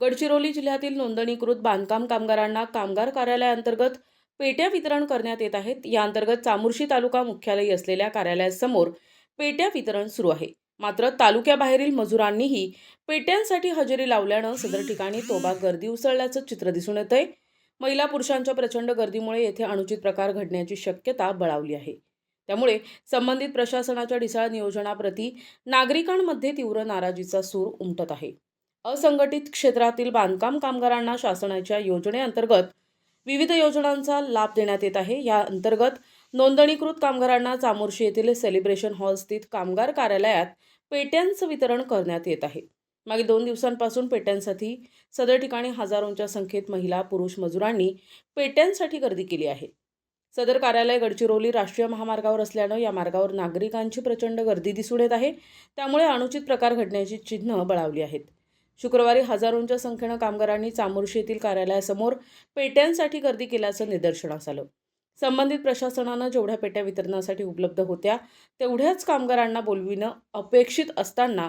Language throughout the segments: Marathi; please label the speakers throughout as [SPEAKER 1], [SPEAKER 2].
[SPEAKER 1] गडचिरोली जिल्ह्यातील नोंदणीकृत बांधकाम कामगारांना कामगार कार्यालयाअंतर्गत पेट्या वितरण करण्यात येत आहेत। या अंतर्गत चामोर्शी तालुका मुख्यालयी असलेल्या कार्यालयासमोर पेट्या वितरण सुरू आहे। मात्र तालुक्याबाहेरील मजुरांनीही पेट्यांसाठी हजेरी लावल्यानं सदर ठिकाणी तोबाग गर्दी उसळल्याचं चित्र दिसून येतंय। महिला पुरुषांच्या प्रचंड गर्दीमुळे येथे अनुचित प्रकार घडण्याची शक्यता बळावली आहे। त्यामुळे संबंधित प्रशासनाच्या ढिसाळ नियोजनाप्रती नागरिकांमध्ये तीव्र नाराजीचा सूर उमटत आहे। असंघटित क्षेत्रातील बांधकाम कामगारांना शासनाच्या योजनेअंतर्गत विविध योजनांचा लाभ देण्यात येत आहे। या अंतर्गत नोंदणीकृत कामगारांना चामोर्शी येथील सेलिब्रेशन हॉल स्थित कामगार कार्यालयात पेट्यांचं वितरण करण्यात येत आहे। मागील 2 दिवसांपासून पेट्यांसाठी सदर ठिकाणी हजारोंच्या संख्येत महिला पुरुष मजुरांनी पेट्यांसाठी गर्दी केली आहे। सदर कार्यालय गडचिरोली राष्ट्रीय महामार्गावर असल्यानं या मार्गावर नागरिकांची प्रचंड गर्दी दिसून येत आहे। त्यामुळे अनुचित प्रकार घडण्याची चिन्ह बळावली आहेत। शुक्रवारी हजारोंच्या संख्येनं कामगारांनी चामोर्शी येथील कार्यालयासमोर पेट्यांसाठी गर्दी केल्याचं निदर्शनास आलं। संबंधित प्रशासनानं जेवढ्या पेट्या वितरणासाठी उपलब्ध होत्या तेवढ्याच कामगारांना बोलविणं अपेक्षित असताना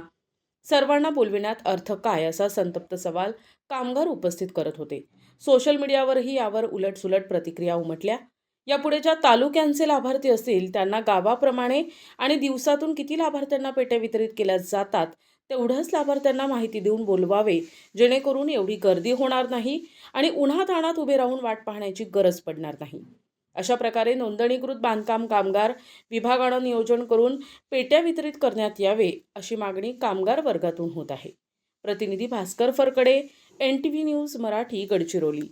[SPEAKER 1] सर्वांना बोलविण्यात अर्थ काय असा संतप्त सवाल कामगार उपस्थित करत होते। सोशल मीडियावरही यावर उलटसुलट प्रतिक्रिया उमटल्या। यापुढे ज्या तालुक्यांचे लाभार्थी असतील त्यांना गावाप्रमाणे आणि दिवसातून किती लाभार्थ्यांना पेट्या वितरित केल्या जातात तेवढ्याच लाभार्थ्यांना माहिती देऊन बोलवावे, जेणेकरून एवढी गर्दी होणार नाही आणि उन्हातान्हात उभे राहून वाट पाहण्याची गरज पडणार नाही। अशा प्रकारे नोंदणीकृत बांधकाम कामगार विभागानं नियोजन करून पेट्या वितरित करण्यात यावे अशी मागणी कामगार वर्गातून होत आहे। प्रतिनिधी भास्कर फरकडे, NTV न्यूज मराठी, गडचिरोली।